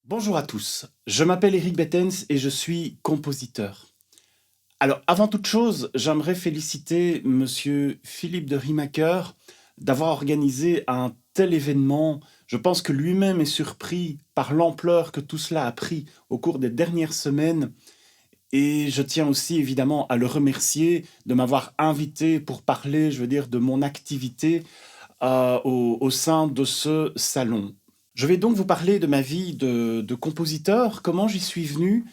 Bonjour à tous, je m'appelle Eric Bettens et je suis compositeur. Alors, avant toute chose, j'aimerais féliciter Monsieur Philippe de Riemaker d'avoir organisé un tel événement. Je pense que lui-même est surpris par l'ampleur que tout cela a pris au cours des dernières semaines. Et je tiens aussi évidemment à le remercier de m'avoir invité pour parler, je veux dire, de mon activité au sein de ce salon. Je vais donc vous parler de ma vie de compositeur, comment j'y suis venu,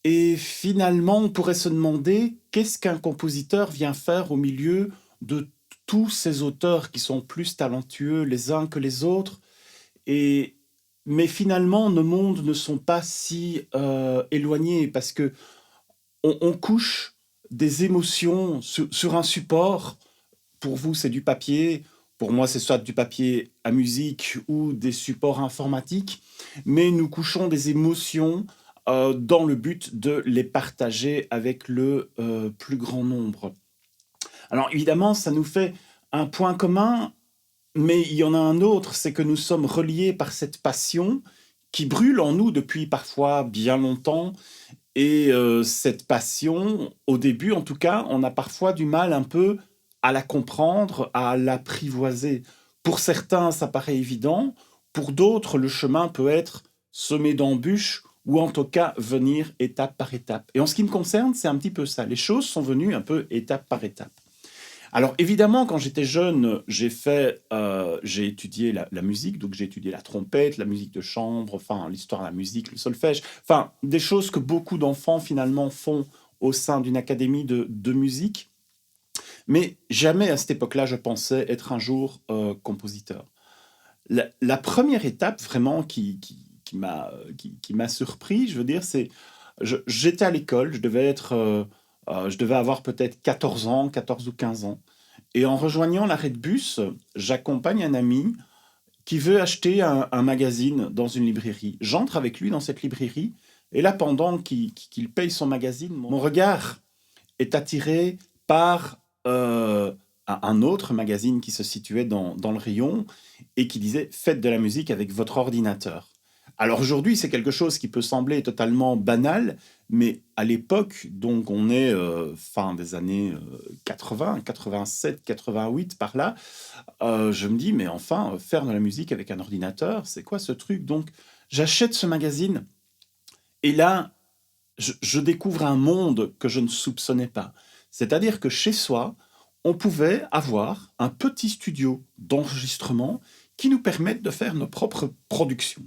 et finalement, on pourrait se demander qu'est-ce qu'un compositeur vient faire au milieu de tous ces auteurs qui sont plus talentueux les uns que les autres. Et, mais finalement, nos mondes ne sont pas si éloignés parce que on couche des émotions sur un support. Pour vous, c'est du papier. Pour moi, c'est soit du papier à musique ou des supports informatiques. Mais nous couchons des émotions dans le but de les partager avec le plus grand nombre. Alors évidemment, ça nous fait un point commun, mais il y en a un autre, c'est que nous sommes reliés par cette passion qui brûle en nous depuis parfois bien longtemps. Et cette passion, au début en tout cas, on a parfois du mal un peu à la comprendre, à l'apprivoiser. Pour certains, ça paraît évident, pour d'autres, le chemin peut être semé d'embûches ou en tout cas venir étape par étape. Et en ce qui me concerne, c'est un petit peu ça. Les choses sont venues un peu étape par étape. Alors évidemment, quand j'étais jeune, j'ai étudié la musique, donc j'ai étudié la trompette, la musique de chambre, enfin l'histoire de la musique, le solfège, enfin des choses que beaucoup d'enfants finalement font au sein d'une académie de musique. Mais jamais à cette époque-là, je pensais être un jour compositeur. La première étape vraiment qui m'a surpris, je veux dire, c'est j'étais à l'école, je devais avoir peut-être 14 ans, 14 ou 15 ans. Et en rejoignant l'arrêt de bus, j'accompagne un ami qui veut acheter un magazine dans une librairie. J'entre avec lui dans cette librairie, et là, pendant qu'il paye son magazine, mon regard est attiré par un autre magazine qui se situait dans le rayon et qui disait « Faites de la musique avec votre ordinateur ». Alors aujourd'hui, c'est quelque chose qui peut sembler totalement banal, mais à l'époque, donc on est fin des années 80, 87, 88 par là, je me dis, mais enfin, faire de la musique avec un ordinateur, c'est quoi ce truc? Donc j'achète ce magazine et là, je découvre un monde que je ne soupçonnais pas. C'est-à-dire que chez soi, on pouvait avoir un petit studio d'enregistrement qui nous permette de faire nos propres productions.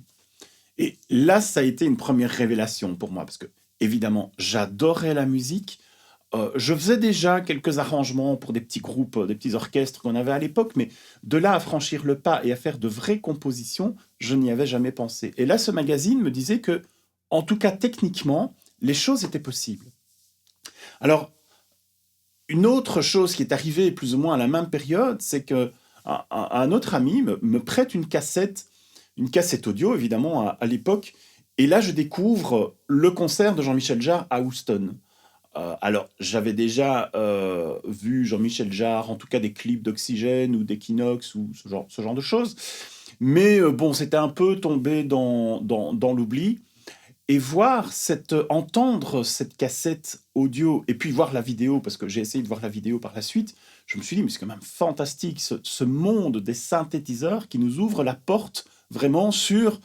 Et là, ça a été une première révélation pour moi, parce que, évidemment, j'adorais la musique. Je faisais déjà quelques arrangements pour des petits groupes, des petits orchestres qu'on avait à l'époque, mais de là à franchir le pas et à faire de vraies compositions, je n'y avais jamais pensé. Et là, ce magazine me disait que, en tout cas techniquement, les choses étaient possibles. Alors, une autre chose qui est arrivée plus ou moins à la même période, c'est que un autre ami me prête une cassette audio, évidemment, à l'époque, et là, je découvre le concert de Jean-Michel Jarre à Houston. Alors, j'avais déjà vu Jean-Michel Jarre, en tout cas des clips d'Oxygène ou d'Equinox ou ce genre de choses, mais bon, c'était un peu tombé dans l'oubli. Et entendre cette cassette audio et puis voir la vidéo, parce que j'ai essayé de voir la vidéo par la suite, je me suis dit, mais c'est quand même fantastique, ce monde des synthétiseurs qui nous ouvre la porte vraiment sur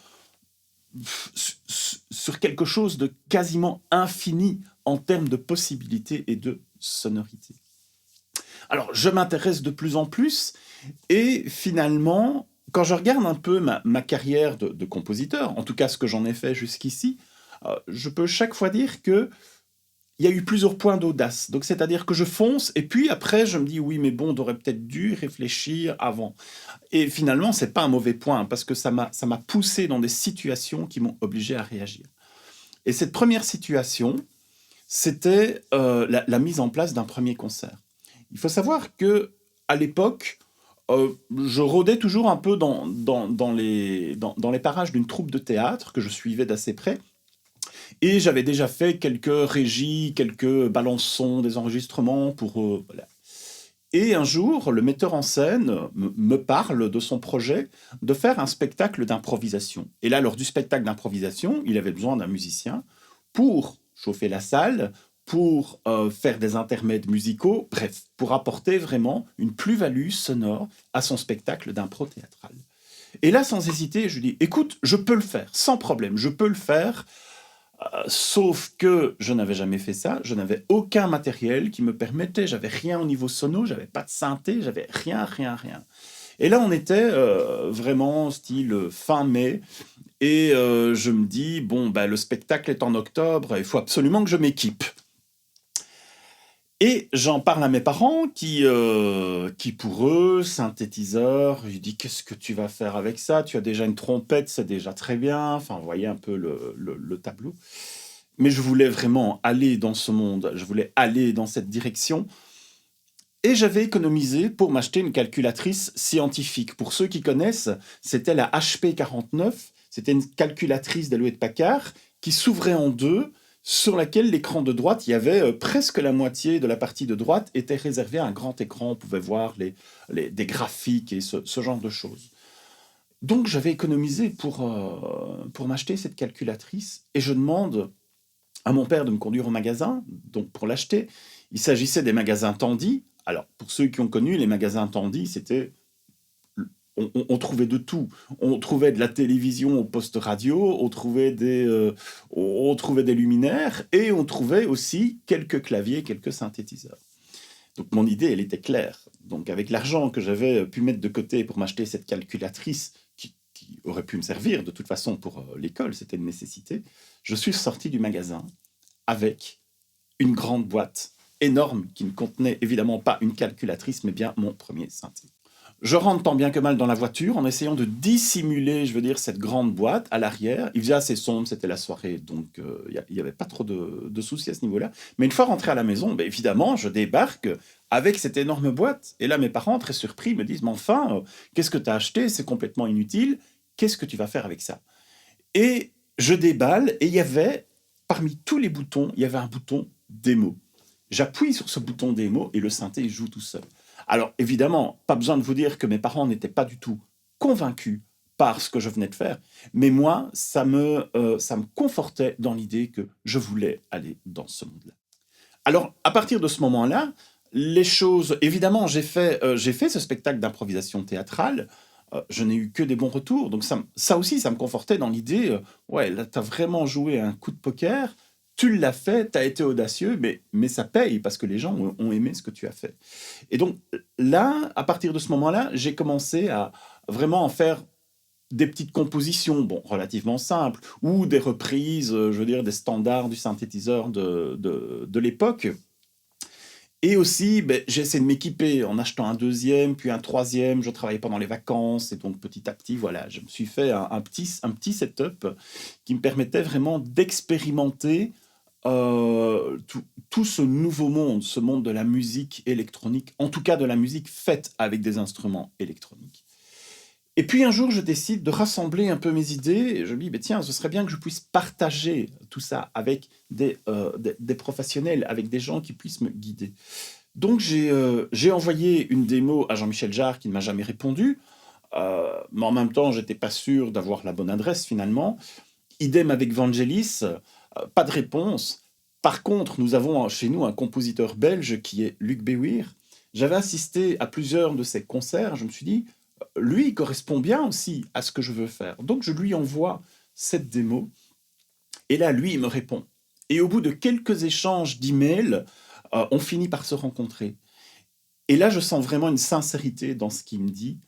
quelque chose de quasiment infini en termes de possibilités et de sonorité. Alors, je m'intéresse de plus en plus et finalement, quand je regarde un peu ma carrière de compositeur, en tout cas ce que j'en ai fait jusqu'ici, je peux chaque fois dire que il y a eu plusieurs points d'audace. Donc, c'est-à-dire que je fonce et puis après, je me dis oui, mais bon, on aurait peut-être dû réfléchir avant. Et finalement, c'est pas un mauvais point parce que ça m'a poussé dans des situations qui m'ont obligé à réagir. Et cette première situation, c'était la mise en place d'un premier concert. Il faut savoir que à l'époque, je rôdais toujours un peu dans les parages d'une troupe de théâtre que je suivais d'assez près. Et j'avais déjà fait quelques régies, quelques balançons, des enregistrements pour... voilà. Et un jour, le metteur en scène me parle de son projet de faire un spectacle d'improvisation. Et là, lors du spectacle d'improvisation, il avait besoin d'un musicien pour chauffer la salle, pour faire des intermèdes musicaux, bref, pour apporter vraiment une plus-value sonore à son spectacle d'impro théâtral. Et là, sans hésiter, je lui dis, écoute, je peux le faire, sans problème, je peux le faire. Sauf que je n'avais jamais fait ça, je n'avais aucun matériel qui me permettait, j'avais rien au niveau sono, j'avais pas de synthé, j'avais rien, rien, rien. Et là, on était vraiment style fin mai, et je me dis, bon, bah, le spectacle est en octobre, il faut absolument que je m'équipe. Et j'en parle à mes parents qui pour eux, synthétiseur, je dis qu'est-ce que tu vas faire avec ça? Tu as déjà une trompette, c'est déjà très bien. Enfin, vous voyez un peu le tableau. Mais je voulais vraiment aller dans ce monde, je voulais aller dans cette direction. Et j'avais économisé pour m'acheter une calculatrice scientifique. Pour ceux qui connaissent, c'était la HP49. C'était une calculatrice d'Hewlett-Packard qui s'ouvrait en deux, sur laquelle l'écran de droite, il y avait presque la moitié de la partie de droite était réservée à un grand écran. On pouvait voir des graphiques et ce genre de choses. Donc j'avais économisé pour m'acheter cette calculatrice et je demande à mon père de me conduire au magasin, donc pour l'acheter. Il s'agissait des magasins Tandy. Alors, pour ceux qui ont connu, les magasins Tandy, c'était... On trouvait de tout. On trouvait de la télévision au poste radio, on trouvait des luminaires, et on trouvait aussi quelques claviers, quelques synthétiseurs. Donc mon idée, elle était claire. Donc avec l'argent que j'avais pu mettre de côté pour m'acheter cette calculatrice, qui aurait pu me servir de toute façon pour l'école, c'était une nécessité, je suis sorti du magasin avec une grande boîte énorme qui ne contenait évidemment pas une calculatrice, mais bien mon premier synthé. Je rentre tant bien que mal dans la voiture en essayant de dissimuler, je veux dire, cette grande boîte à l'arrière. Il faisait assez sombre, c'était la soirée, donc il n'y avait pas trop de soucis à ce niveau-là. Mais une fois rentré à la maison, ben, évidemment, je débarque avec cette énorme boîte. Et là, mes parents, très surpris, me disent, mais enfin, qu'est-ce que tu as acheté? C'est complètement inutile. Qu'est-ce que tu vas faire avec ça? Et je déballe, et il y avait, parmi tous les boutons, il y avait un bouton démo. J'appuie sur ce bouton démo et le synthé joue tout seul. Alors évidemment, pas besoin de vous dire que mes parents n'étaient pas du tout convaincus par ce que je venais de faire, mais moi, ça me confortait dans l'idée que je voulais aller dans ce monde-là. Alors à partir de ce moment-là, les choses... Évidemment, j'ai fait ce spectacle d'improvisation théâtrale, je n'ai eu que des bons retours, donc ça aussi, ça me confortait dans l'idée, ouais, là, tu as vraiment joué un coup de poker, tu l'as fait, tu as été audacieux, mais ça paye parce que les gens ont aimé ce que tu as fait. Et donc là, à partir de ce moment-là, j'ai commencé à vraiment en faire des petites compositions, bon, relativement simples, ou des reprises, je veux dire, des standards du synthétiseur de l'époque. Et aussi, ben, j'ai essayé de m'équiper en achetant un deuxième, puis un troisième. Je travaillais pendant les vacances, et donc petit à petit, voilà, je me suis fait un petit setup qui me permettait vraiment d'expérimenter tout ce nouveau monde, ce monde de la musique électronique, en tout cas de la musique faite avec des instruments électroniques. Et puis un jour, je décide de rassembler un peu mes idées, et je me dis, ben tiens, ce serait bien que je puisse partager tout ça avec des professionnels, avec des gens qui puissent me guider. Donc j'ai envoyé une démo à Jean-Michel Jarre qui ne m'a jamais répondu, mais en même temps, j'étais pas sûr d'avoir la bonne adresse finalement. Idem avec Vangelis, pas de réponse. Par contre, nous avons chez nous un compositeur belge qui est Luc Béouir. J'avais assisté à plusieurs de ses concerts, je me suis dit, lui, il correspond bien aussi à ce que je veux faire. Donc je lui envoie cette démo, et là, lui, il me répond. Et au bout de quelques échanges d'emails, on finit par se rencontrer. Et là, je sens vraiment une sincérité dans ce qu'il me dit.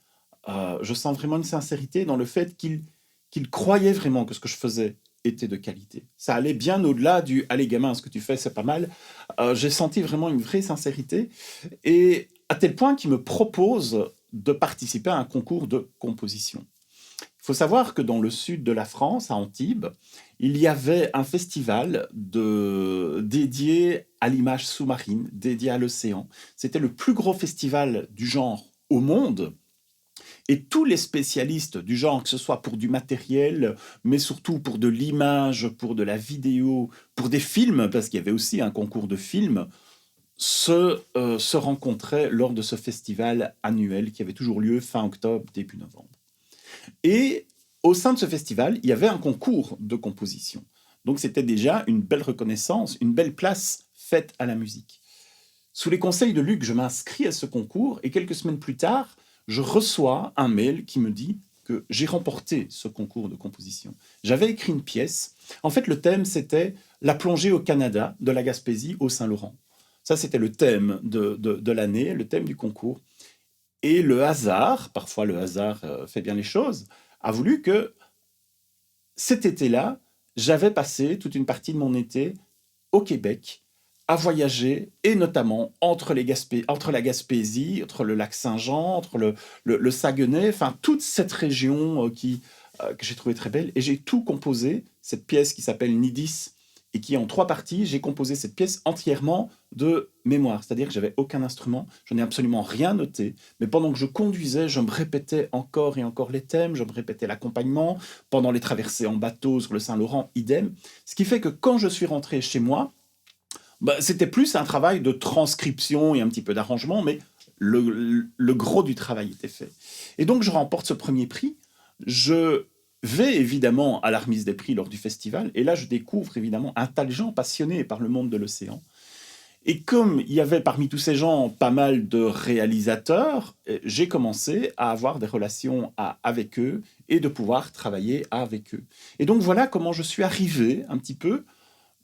Je sens vraiment une sincérité dans le fait qu'il croyait vraiment que ce que je faisais était de qualité. Ça allait bien au-delà du « Allez gamin, ce que tu fais, c'est pas mal ». J'ai senti vraiment une vraie sincérité, et à tel point qu'il me propose de participer à un concours de composition. Il faut savoir que dans le sud de la France, à Antibes, il y avait un festival dédié à l'image sous-marine, dédié à l'océan. C'était le plus gros festival du genre au monde. Et tous les spécialistes du genre, que ce soit pour du matériel, mais surtout pour de l'image, pour de la vidéo, pour des films, parce qu'il y avait aussi un concours de films, se rencontraient lors de ce festival annuel qui avait toujours lieu fin octobre, début novembre. Et au sein de ce festival, il y avait un concours de composition. Donc c'était déjà une belle reconnaissance, une belle place faite à la musique. Sous les conseils de Luc, je m'inscris à ce concours et quelques semaines plus tard, je reçois un mail qui me dit que j'ai remporté ce concours de composition. J'avais écrit une pièce. En fait, le thème, c'était la plongée au Canada, de la Gaspésie au Saint-Laurent. Ça, c'était le thème de l'année, le thème du concours. Et le hasard, parfois le hasard fait bien les choses, a voulu que cet été-là, j'avais passé toute une partie de mon été au Québec à voyager, et notamment entre la Gaspésie, entre le lac Saint-Jean, entre le Saguenay, enfin toute cette région que j'ai trouvée très belle. Et j'ai tout composé, cette pièce qui s'appelle Nidis, et qui est en 3 parties. J'ai composé cette pièce entièrement de mémoire, c'est-à-dire que j'avais aucun instrument, je n'ai absolument rien noté, mais pendant que je conduisais, je me répétais encore et encore les thèmes, je me répétais l'accompagnement, pendant les traversées en bateau sur le Saint-Laurent, idem. Ce qui fait que quand je suis rentré chez moi, c'était plus un travail de transcription et un petit peu d'arrangement, mais le gros du travail était fait. Et donc je remporte ce premier prix, je vais évidemment à la remise des prix lors du festival, et là je découvre évidemment un tas de gens passionnés par le monde de l'océan. Et comme il y avait parmi tous ces gens pas mal de réalisateurs, j'ai commencé à avoir des relations avec eux et de pouvoir travailler avec eux. Et donc voilà comment je suis arrivé un petit peu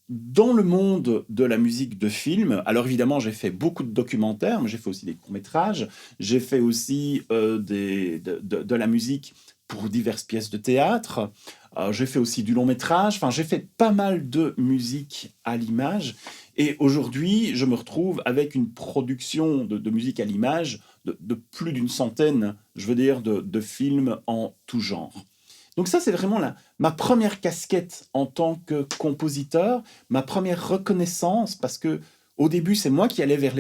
dans le monde de la musique de film. Alors évidemment, j'ai fait beaucoup de documentaires, mais j'ai fait aussi des courts-métrages, j'ai fait aussi de la musique pour diverses pièces de théâtre, j'ai fait aussi du long-métrage, enfin j'ai fait pas mal de musique à l'image, et aujourd'hui, je me retrouve avec une production de musique à l'image de plus d'une centaine, je veux dire, de films en tout genre. Donc ça, c'est vraiment ma première casquette en tant que compositeur, ma première reconnaissance, parce que au début, c'est moi qui allais vers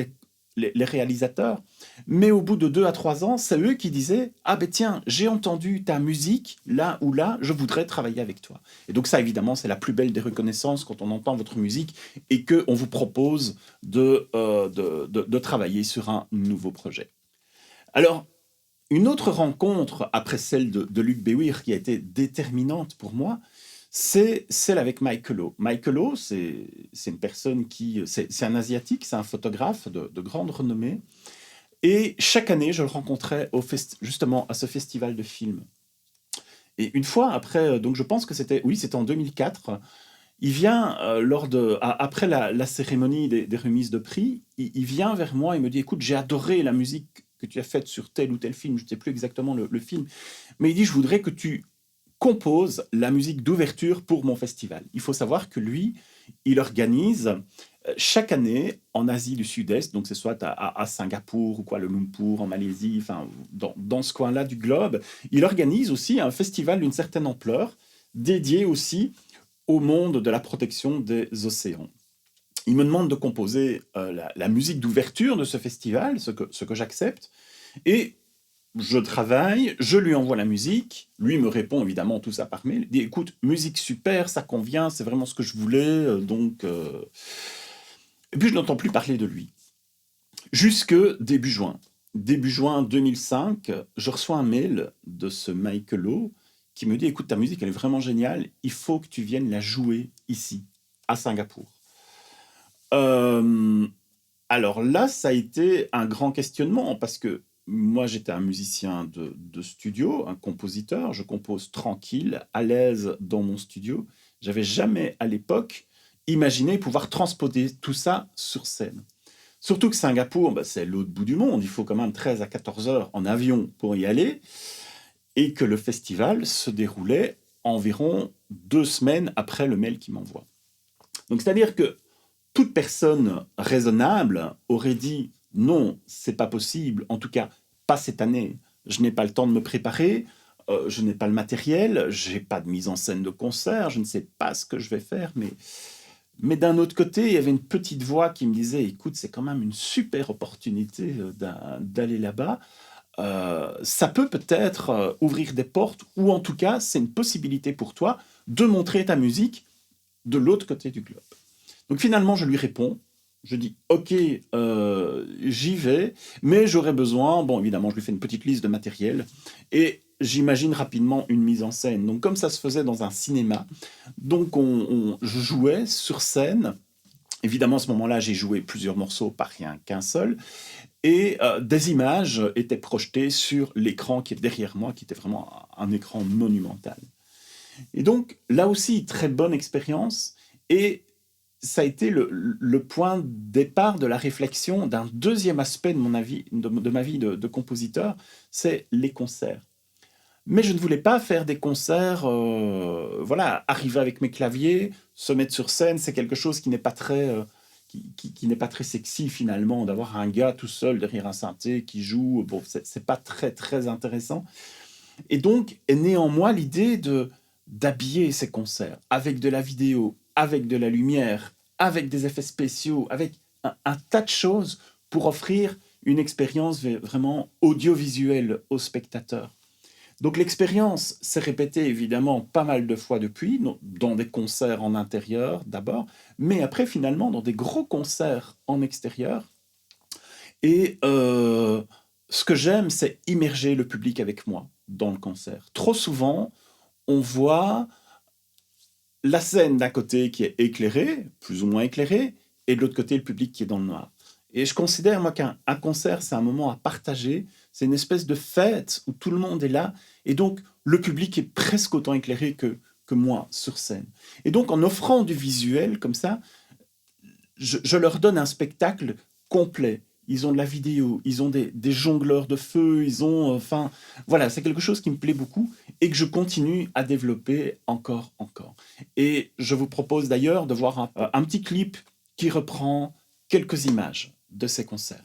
les réalisateurs, mais au bout de 2 à 3 ans, c'est eux qui disaient « Ah ben tiens, j'ai entendu ta musique, là ou là, je voudrais travailler avec toi. » Et donc ça, évidemment, c'est la plus belle des reconnaissances quand on entend votre musique et qu'on vous propose de travailler sur un nouveau projet. Alors, une autre rencontre, après celle de Luc Béouir, qui a été déterminante pour moi, c'est celle avec Michael O. Michael O, c'est une personne c'est un Asiatique, c'est un photographe de grande renommée. Et chaque année, je le rencontrais justement à ce festival de films. Et une fois après, donc je pense que c'était en 2004, il vient, après la cérémonie des remises de prix, il vient vers moi et me dit « Écoute, j'ai adoré la musique que tu as faite sur tel ou tel film, je ne sais plus exactement le film, mais il dit « Je voudrais que tu composes la musique d'ouverture pour mon festival. » Il faut savoir que lui, il organise chaque année en Asie du Sud-Est, donc c'est soit à Singapour ou Kuala Lumpur, en Malaisie, enfin dans ce coin-là du globe, il organise aussi un festival d'une certaine ampleur, dédié aussi au monde de la protection des océans. Il me demande de composer la musique d'ouverture de ce festival, ce que j'accepte, et je travaille, je lui envoie la musique, lui me répond évidemment tout ça par mail, il dit « Écoute, musique super, ça convient, c'est vraiment ce que je voulais, donc... » Et puis je n'entends plus parler de lui. Jusque début juin. Début juin 2005, je reçois un mail de ce Michael O qui me dit « Écoute, ta musique, elle est vraiment géniale, il faut que tu viennes la jouer ici, à Singapour. » Alors là, ça a été un grand questionnement, parce que moi, j'étais un musicien de studio, un compositeur, je compose tranquille, à l'aise dans mon studio. J'avais jamais, à l'époque, imaginé pouvoir transposer tout ça sur scène. Surtout que Singapour, c'est l'autre bout du monde, il faut quand même 13 à 14 heures en avion pour y aller, et que le festival se déroulait environ 2 semaines après le mail qu'il m'envoie. Donc c'est-à-dire que toute personne raisonnable aurait dit « Non, c'est pas possible, en tout cas pas cette année, je n'ai pas le temps de me préparer, je n'ai pas le matériel, j'ai pas de mise en scène de concert, je ne sais pas ce que je vais faire, mais d'un autre côté, il y avait une petite voix qui me disait « Écoute, c'est quand même une super opportunité d'aller là-bas. Ça peut peut-être ouvrir des portes, ou en tout cas, c'est une possibilité pour toi de montrer ta musique de l'autre côté du globe. » Donc finalement, je lui réponds, Je dis: «OK, j'y vais, mais j'aurais besoin», bon, évidemment, je lui fais une petite liste de matériel et j'imagine rapidement une mise en scène. Donc comme ça se faisait dans un cinéma, donc je jouais sur scène. Évidemment, à ce moment-là, j'ai joué plusieurs morceaux, pas rien qu'un seul, et des images étaient projetées sur l'écran qui est derrière moi, qui était vraiment un écran monumental. Et donc, là aussi, très bonne expérience, et ça a été le point de départ de la réflexion d'un deuxième aspect de ma vie de compositeur, c'est les concerts. Mais je ne voulais pas faire des concerts, voilà, arriver avec mes claviers, se mettre sur scène, c'est quelque chose qui n'est pas très, qui n'est pas très sexy finalement, d'avoir un gars tout seul derrière un synthé qui joue, bon, c'est pas très très intéressant. Et donc est née en moi l'idée d'habiller ces concerts avec de la vidéo, avec de la lumière, avec des effets spéciaux, avec un tas de choses pour offrir une expérience vraiment audiovisuelle aux spectateurs. Donc l'expérience s'est répétée évidemment pas mal de fois depuis, dans des concerts en intérieur d'abord, mais après finalement dans des gros concerts en extérieur. Et ce que j'aime, c'est immerger le public avec moi dans le concert. Trop souvent, on voit la scène d'un côté qui est éclairée, plus ou moins éclairée, et de l'autre côté, le public qui est dans le noir. Et je considère, moi, qu'un concert, c'est un moment à partager, c'est une espèce de fête où tout le monde est là, et donc le public est presque autant éclairé que moi sur scène. Et donc, en offrant du visuel comme ça, je leur donne un spectacle complet. Ils ont de la vidéo, ils ont des jongleurs de feu, ils ont... Enfin, voilà, c'est quelque chose qui me plaît beaucoup et que je continue à développer encore. Et je vous propose d'ailleurs de voir un petit clip qui reprend quelques images de ces concerts.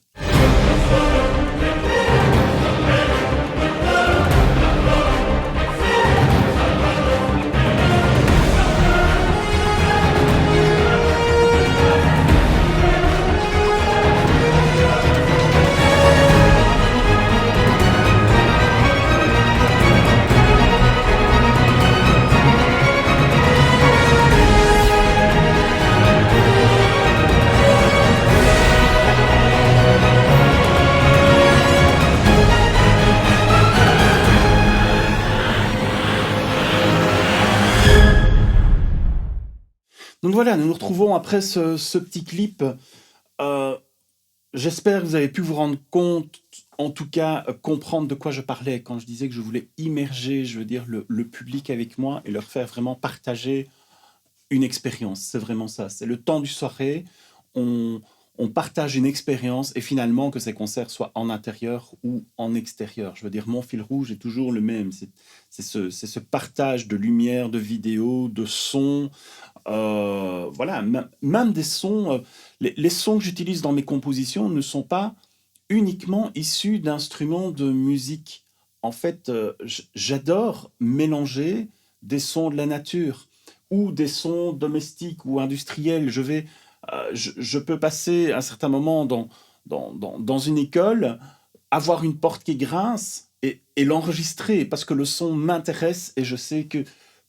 Donc voilà, nous nous retrouvons après ce petit clip. J'espère que vous avez pu vous rendre compte, en tout cas comprendre de quoi je parlais quand je disais que je voulais immerger, je veux dire, le public avec moi et leur faire vraiment partager une expérience. C'est vraiment ça. C'est le temps du soirée. On partage une expérience et finalement que ces concerts soient en intérieur ou en extérieur. Je veux dire, mon fil rouge est toujours le même. C'est ce partage de lumière, de vidéo, de son. Voilà, même des sons. Les sons que j'utilise dans mes compositions ne sont pas uniquement issus d'instruments de musique. En fait, j'adore mélanger des sons de la nature ou des sons domestiques ou industriels. Je peux passer un certain moment dans une école, avoir une porte qui grince et l'enregistrer parce que le son m'intéresse et je sais que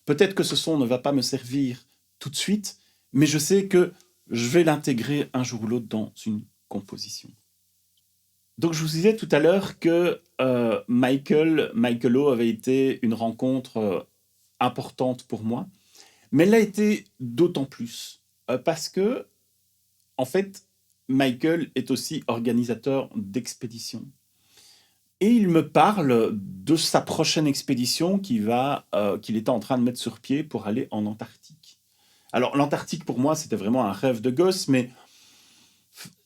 peut-être que ce son ne va pas me servir tout de suite, mais je sais que je vais l'intégrer un jour ou l'autre dans une composition. Donc je vous disais tout à l'heure que Michael O avait été une rencontre importante pour moi, mais elle l'a été d'autant plus parce que en fait, Michael est aussi organisateur d'expéditions. Et il me parle de sa prochaine expédition qu'il était en train de mettre sur pied pour aller en Antarctique. Alors, l'Antarctique, pour moi, c'était vraiment un rêve de gosse, mais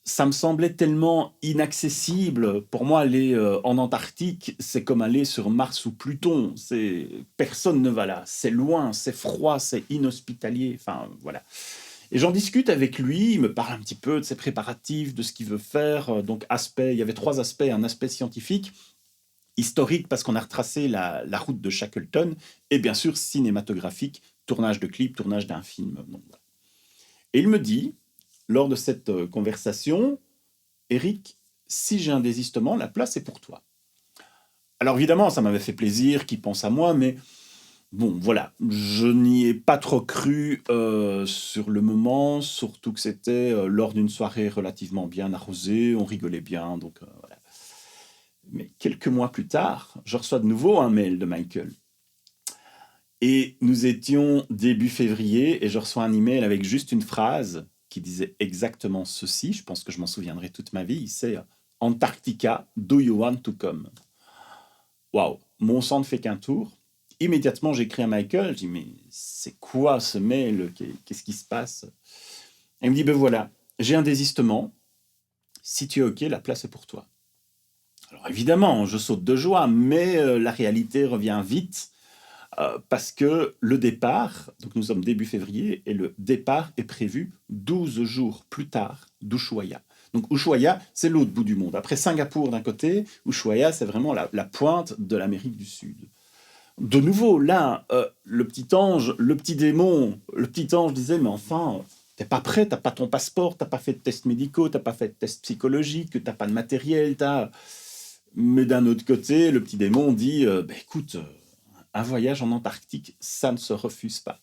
ça me semblait tellement inaccessible. Pour moi, aller en Antarctique, c'est comme aller sur Mars ou Pluton. Personne ne va là. C'est loin, c'est froid, c'est inhospitalier. Enfin, voilà. Et j'en discute avec lui, il me parle un petit peu de ses préparatifs, de ce qu'il veut faire. Donc, il y avait 3 aspects. Un aspect scientifique, historique, parce qu'on a retracé la route de Shackleton, et bien sûr cinématographique, tournage de clip, tournage d'un film. Donc, voilà. Et il me dit, lors de cette conversation, Eric, si j'ai un désistement, la place est pour toi. Alors évidemment, ça m'avait fait plaisir qu'il pense à moi, mais Bon, voilà, je n'y ai pas trop cru sur le moment, surtout que c'était lors d'une soirée relativement bien arrosée, on rigolait bien, donc voilà. Mais quelques mois plus tard, je reçois de nouveau un mail de Michael. Et nous étions début février et je reçois un email avec juste une phrase qui disait exactement ceci. Je pense que je m'en souviendrai toute ma vie. C'est Antarctica, do you want to come? Waouh, mon sang ne fait qu'un tour. Immédiatement, j'écris à Michael. Je dis mais c'est quoi ce mail? Qu'est-ce qui se passe? Et il me dit ben voilà, j'ai un désistement. Si tu es OK, la place est pour toi. Alors évidemment, je saute de joie, mais la réalité revient vite. Parce que le départ, donc nous sommes début février, et le départ est prévu 12 jours plus tard d'Ushuaia. Donc Ushuaia, c'est l'autre bout du monde. Après Singapour d'un côté, Ushuaia, c'est vraiment la pointe de l'Amérique du Sud. De nouveau, là, le petit ange, le petit démon, le petit ange disait, mais enfin, t'es pas prêt, t'as pas ton passeport, t'as pas fait de tests médicaux, t'as pas fait de tests psychologiques, t'as pas de matériel, t'as... Mais d'un autre côté, le petit démon dit, bah, écoute, un voyage en Antarctique, ça ne se refuse pas.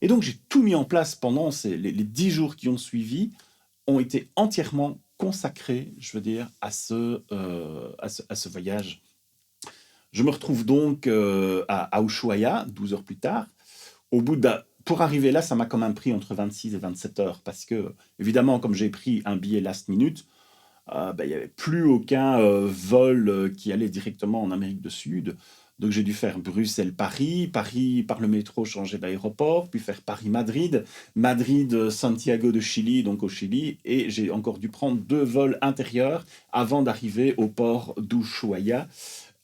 Et donc j'ai tout mis en place pendant les 10 jours qui ont suivi, ont été entièrement consacrés, je veux dire, à ce voyage. Je me retrouve donc à Ushuaia, 12 heures plus tard. Pour arriver là, ça m'a quand même pris entre 26 et 27 heures, parce que, évidemment, comme j'ai pris un billet last minute, il n'y avait plus aucun vol qui allait directement en Amérique du Sud. Donc j'ai dû faire Bruxelles-Paris, Paris par le métro changer d'aéroport, puis faire Paris-Madrid, Madrid-Santiago de Chili, donc au Chili, et j'ai encore dû prendre 2 vols intérieurs avant d'arriver au port d'Ushuaia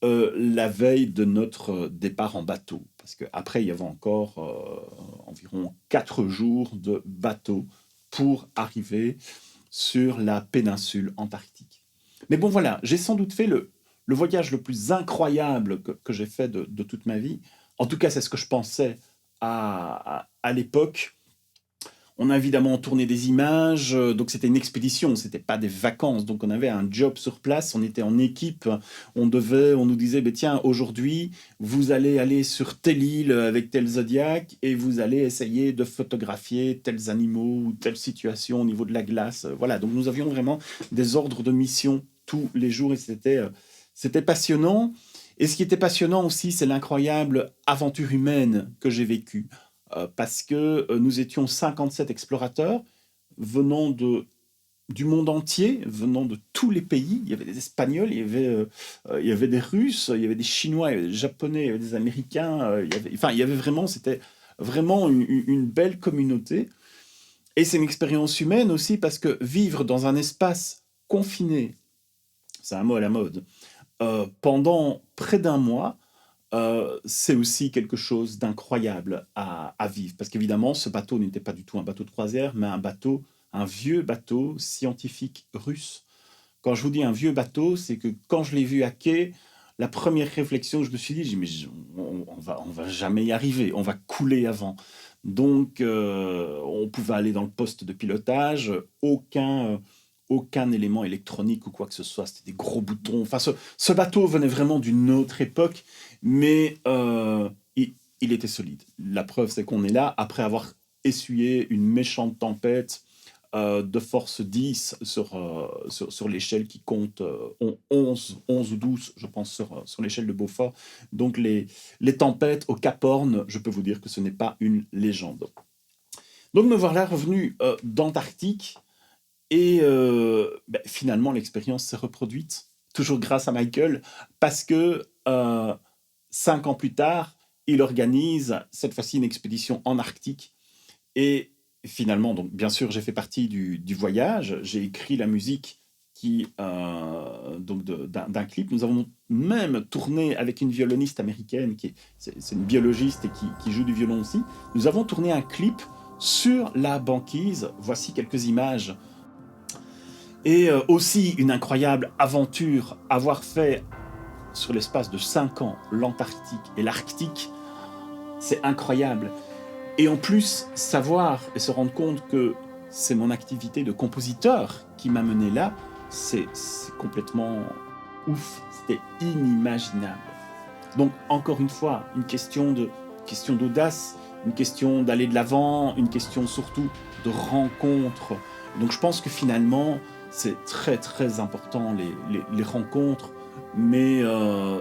la veille de notre départ en bateau. Parce qu'après, il y avait encore environ 4 jours de bateau pour arriver sur la péninsule antarctique. Mais bon, voilà, j'ai sans doute fait le voyage le plus incroyable que j'ai fait de toute ma vie. En tout cas, c'est ce que je pensais à l'époque. On a évidemment tourné des images, donc c'était une expédition, c'était pas des vacances, donc on avait un job sur place, on était en équipe, on nous disait, bah, tiens, aujourd'hui, vous allez aller sur telle île avec tel zodiaque et vous allez essayer de photographier tels animaux ou telle situation au niveau de la glace. Voilà, donc nous avions vraiment des ordres de mission tous les jours et c'était passionnant. Et ce qui était passionnant aussi, c'est l'incroyable aventure humaine que j'ai vécue. Parce que nous étions 57 explorateurs venant du monde entier, venant de tous les pays. Il y avait des Espagnols, il y avait des Russes, il y avait des Chinois, il y avait des Japonais, il y avait des Américains. Il y avait vraiment, c'était vraiment une belle communauté. Et c'est une expérience humaine aussi parce que vivre dans un espace confiné, c'est un mot à la mode, pendant près d'un mois, c'est aussi quelque chose d'incroyable à vivre. Parce qu'évidemment, ce bateau n'était pas du tout un bateau de croisière, mais un vieux bateau scientifique russe. Quand je vous dis un vieux bateau, c'est que quand je l'ai vu à quai, la première réflexion que je me suis dit, mais on va jamais y arriver, on va couler avant. Donc, on pouvait aller dans le poste de pilotage, aucun élément électronique ou quoi que ce soit, c'était des gros boutons. Enfin, ce bateau venait vraiment d'une autre époque, mais il était solide. La preuve, c'est qu'on est là après avoir essuyé une méchante tempête de force 10 sur l'échelle qui compte 11 ou 12, je pense, sur l'échelle de Beaufort. Donc les tempêtes au Cap Horn, je peux vous dire que ce n'est pas une légende. Donc me voilà revenu d'Antarctique et finalement l'expérience s'est reproduite, toujours grâce à Michael, parce que 5 ans plus tard, il organise cette fois-ci une expédition en Arctique et finalement, donc, bien sûr, j'ai fait partie du voyage. J'ai écrit la musique d'un clip. Nous avons même tourné avec une violoniste américaine, c'est une biologiste et qui joue du violon aussi. Nous avons tourné un clip sur la banquise. Voici quelques images. Et aussi une incroyable aventure, avoir fait sur l'espace de 5 ans l'Antarctique et l'Arctique. C'est incroyable. Et en plus, savoir et se rendre compte que c'est mon activité de compositeur qui m'a mené là, c'est complètement ouf. C'était inimaginable. Donc, encore une fois, une question question d'audace, une question d'aller de l'avant, une question surtout de rencontre. Donc je pense que finalement, c'est très très important les rencontres, mais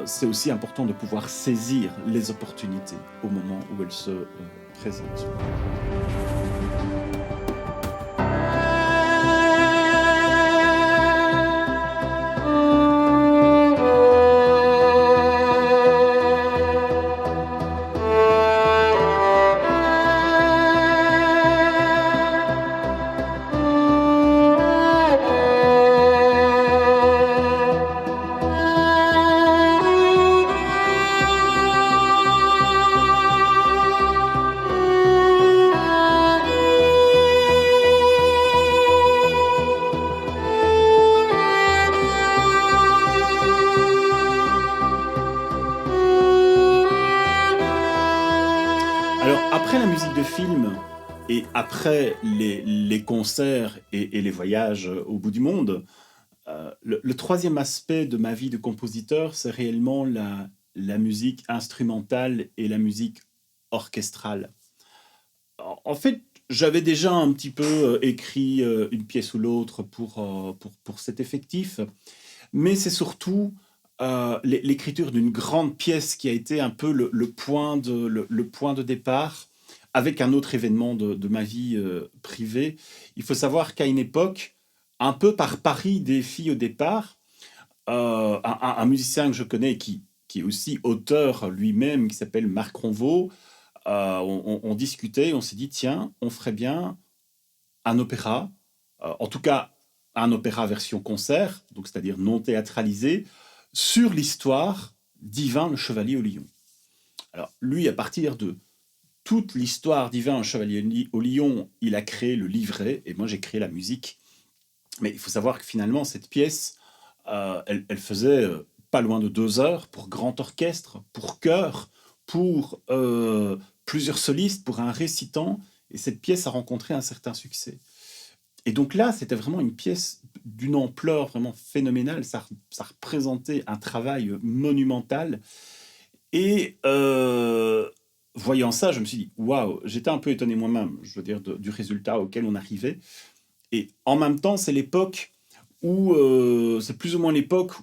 c'est aussi important de pouvoir saisir les opportunités au moment où elles se présentent. Alors, après la musique de film et après les concerts et les voyages au bout du monde, le troisième aspect de ma vie de compositeur, c'est réellement la musique instrumentale et la musique orchestrale. En fait, j'avais déjà un petit peu écrit une pièce ou l'autre pour cet effectif, mais c'est surtout l'écriture d'une grande pièce qui a été un peu le point de départ avec un autre événement de ma vie privée. Il faut savoir qu'à une époque, un peu par pari des filles au départ, un musicien que je connais qui est aussi auteur lui-même, qui s'appelle Marc Ronvaux, on discutait, on s'est dit, tiens, on ferait bien un opéra, en tout cas un opéra version concert, donc c'est-à-dire non théâtralisé, sur l'histoire d'Ivain le Chevalier au Lion. Alors lui, à partir de toute l'histoire d'Ivain le Chevalier au Lion, il a créé le livret, et moi j'ai créé la musique. Mais il faut savoir que finalement, cette pièce, elle faisait pas loin de 2 heures pour grand orchestre, pour chœur, pour plusieurs solistes, pour un récitant, et cette pièce a rencontré un certain succès. Et donc là, c'était vraiment une pièce d'une ampleur vraiment phénoménale, ça représentait un travail monumental, et voyant ça, je me suis dit, waouh, j'étais un peu étonné moi-même, je veux dire, du résultat auquel on arrivait. Et en même temps, c'est l'époque où, c'est plus ou moins l'époque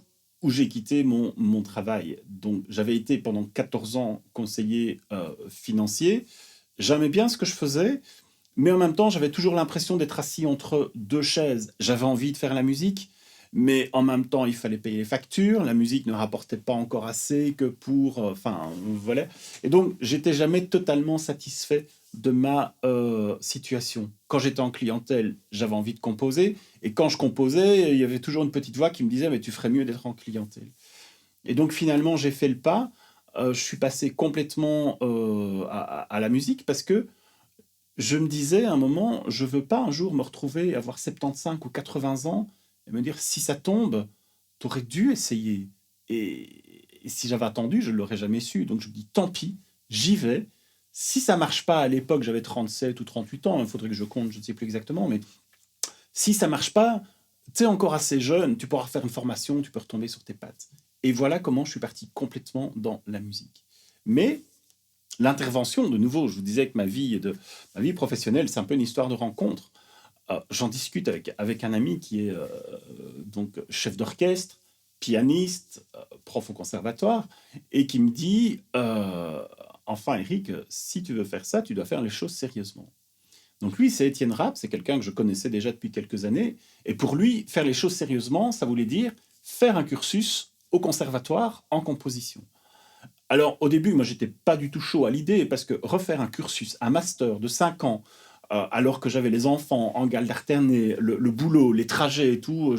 où j'ai quitté mon travail. Donc, j'avais été pendant 14 ans conseiller financier. J'aimais bien ce que je faisais, mais en même temps, j'avais toujours l'impression d'être assis entre deux chaises. J'avais envie de faire la musique, mais en même temps, il fallait payer les factures. La musique ne rapportait pas encore assez que pour... Enfin, voilà. Et donc, j'étais jamais totalement satisfait de ma situation. Quand j'étais en clientèle, j'avais envie de composer. Et quand je composais, il y avait toujours une petite voix qui me disait « mais tu ferais mieux d'être en clientèle ». Et donc finalement, j'ai fait le pas. Je suis passé complètement à la musique parce que je me disais à un moment, je veux pas un jour me retrouver, avoir 75 ou 80 ans et me dire si ça tombe, tu aurais dû essayer. Et si j'avais attendu, je ne l'aurais jamais su. Donc je me dis tant pis, j'y vais. Si ça marche pas, à l'époque j'avais 37 ou 38 ans, il faudrait que je compte, je ne sais plus exactement, mais si ça marche pas, tu es encore assez jeune, tu pourras faire une formation, tu peux retomber sur tes pattes. Et voilà comment je suis parti complètement dans la musique. Mais l'intervention, de nouveau, je vous disais que ma vie professionnelle, c'est un peu une histoire de rencontre. J'en discute avec un ami qui est donc chef d'orchestre, pianiste, prof au conservatoire, et qui me dit enfin Eric, si tu veux faire ça, tu dois faire les choses sérieusement. Donc lui, c'est Étienne Rapp, c'est quelqu'un que je connaissais déjà depuis quelques années, et pour lui, faire les choses sérieusement, ça voulait dire faire un cursus au conservatoire en composition. Alors au début, moi, j'étais pas du tout chaud à l'idée, parce que refaire un cursus, un master de 5 ans, alors que j'avais les enfants en garde alternée, le boulot, les trajets et tout,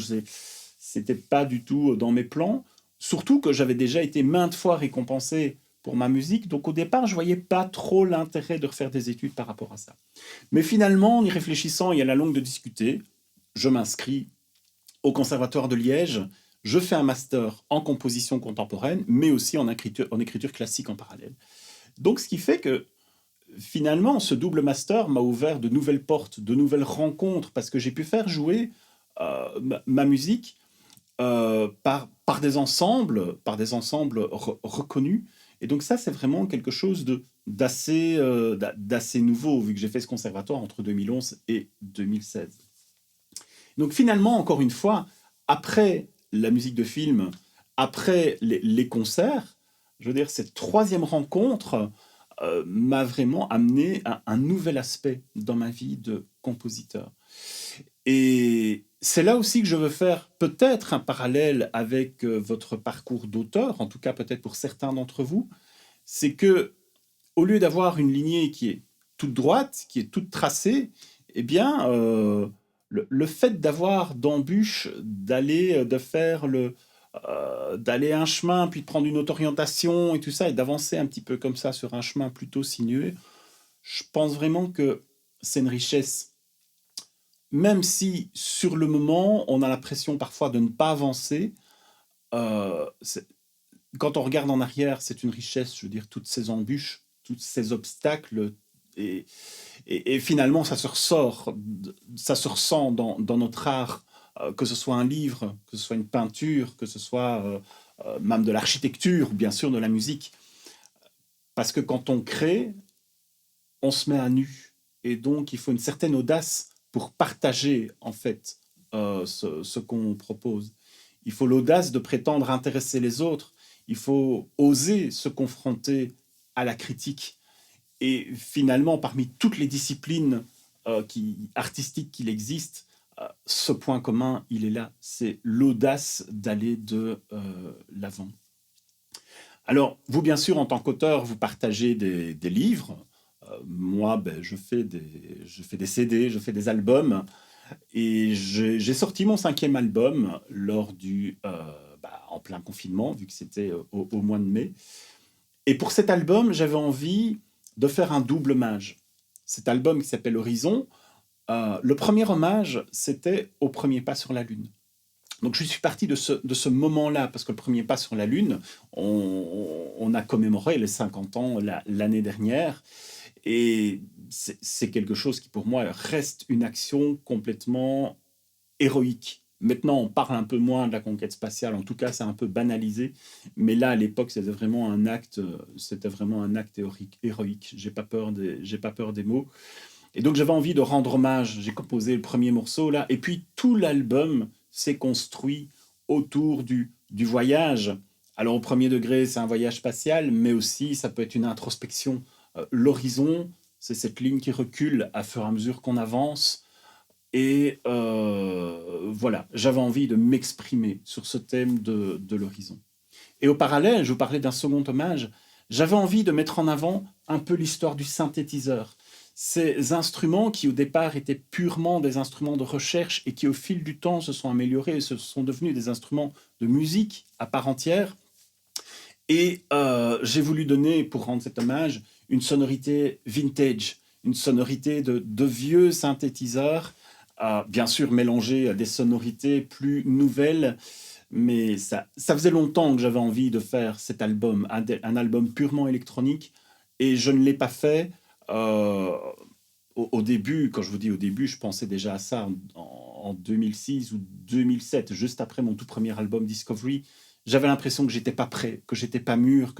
c'était pas du tout dans mes plans. Surtout que j'avais déjà été maintes fois récompensé pour ma musique, donc au départ, je voyais pas trop l'intérêt de refaire des études par rapport à ça. Mais finalement, en y réfléchissant et à la longue de discuter, je m'inscris au Conservatoire de Liège, je fais un master en composition contemporaine, mais aussi en écriture classique en parallèle. Donc ce qui fait que finalement, ce double master m'a ouvert de nouvelles portes, de nouvelles rencontres, parce que j'ai pu faire jouer ma musique par des ensembles reconnus. Et donc ça, c'est vraiment quelque chose de d'assez nouveau, vu que j'ai fait ce conservatoire entre 2011 et 2016. Donc finalement, encore une fois, après la musique de film, après les concerts, je veux dire, cette troisième rencontre m'a vraiment amené à un nouvel aspect dans ma vie de compositeur. Et c'est là aussi que je veux faire peut-être un parallèle avec votre parcours d'auteur, en tout cas peut-être pour certains d'entre vous, c'est que au lieu d'avoir une lignée qui est toute droite, qui est toute tracée, eh bien, le fait d'avoir d'embûches, d'aller un chemin, puis de prendre une autre orientation et tout ça, et d'avancer un petit peu comme ça sur un chemin plutôt sinueux, je pense vraiment que c'est une richesse. Même si sur le moment, on a l'impression parfois de ne pas avancer, euh, c'est- quand on regarde en arrière, c'est une richesse, je veux dire, toutes ces embûches, tous ces obstacles, et, et finalement, ça se ressent dans notre art, que ce soit un livre, que ce soit une peinture, que ce soit même de l'architecture, ou bien sûr de la musique. Parce que quand on crée, on se met à nu. Et donc, il faut une certaine audace pour partager, en fait, ce qu'on propose. Il faut l'audace de prétendre intéresser les autres. Il faut oser se confronter à la critique. Et finalement, parmi toutes les disciplines artistiques qu'il existe, ce point commun, il est là. C'est l'audace d'aller de l'avant. Alors, vous, bien sûr, en tant qu'auteur, vous partagez des livres. Moi, ben, je fais des CD, je fais des albums. Et j'ai sorti mon 5e album en plein confinement, vu que c'était au mois de mai. Et pour cet album, j'avais envie de faire un double hommage. Cet album qui s'appelle Horizon, le premier hommage, c'était au premier pas sur la Lune. Donc je suis parti de ce moment-là, parce que le premier pas sur la Lune, on a commémoré les 50 ans l'année dernière, et c'est quelque chose qui pour moi reste une action complètement héroïque. Maintenant, on parle un peu moins de la conquête spatiale, en tout cas, c'est un peu banalisé. Mais là, à l'époque, c'était vraiment un acte héroïque. J'ai pas peur des mots. Et donc, j'avais envie de rendre hommage. J'ai composé le premier morceau là, et puis tout l'album s'est construit autour du voyage. Alors, au premier degré, c'est un voyage spatial, mais aussi, ça peut être une introspection. L'horizon, c'est cette ligne qui recule à fur et à mesure qu'on avance. Et voilà, j'avais envie de m'exprimer sur ce thème de l'horizon. Et au parallèle, je vous parlais d'un second hommage, j'avais envie de mettre en avant un peu l'histoire du synthétiseur. Ces instruments qui au départ étaient purement des instruments de recherche et qui au fil du temps se sont améliorés et se sont devenus des instruments de musique à part entière. Et j'ai voulu donner, pour rendre cet hommage, une sonorité vintage, une sonorité de vieux synthétiseurs, bien sûr mélangée à des sonorités plus nouvelles, mais ça faisait longtemps que j'avais envie de faire cet album, un album purement électronique, et je ne l'ai pas fait. Au début, quand je vous dis au début, je pensais déjà à ça en 2006 ou 2007, juste après mon tout premier album Discovery. J'avais l'impression que j'étais pas prêt, que j'étais pas mûr,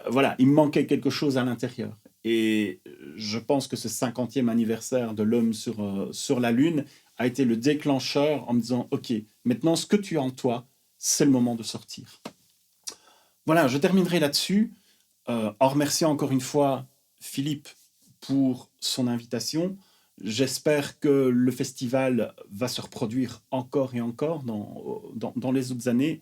voilà, il me manquait quelque chose à l'intérieur. Et je pense que ce 50e anniversaire de l'homme sur la Lune a été le déclencheur en me disant, OK, maintenant ce que tu as en toi, c'est le moment de sortir. Voilà, je terminerai là-dessus en remerciant encore une fois Philippe pour son invitation. J'espère que le festival va se reproduire encore et encore dans les autres années,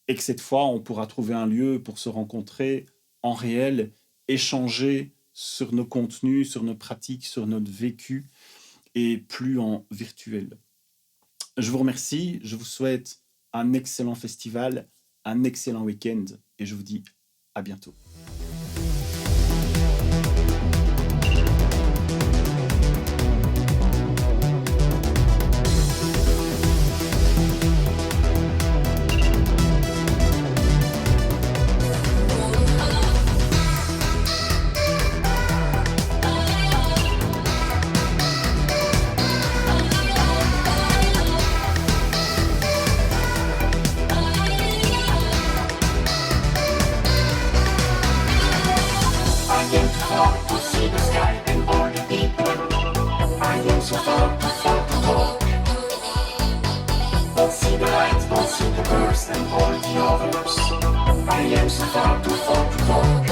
et que cette fois, on pourra trouver un lieu pour se rencontrer en réel, échanger sur nos contenus, sur nos pratiques, sur notre vécu, et plus en virtuel. Je vous remercie, je vous souhaite un excellent festival, un excellent week-end, et je vous dis à bientôt. so far to talk. Don't see the light, don't see the birds and all the others. I am so far to talk.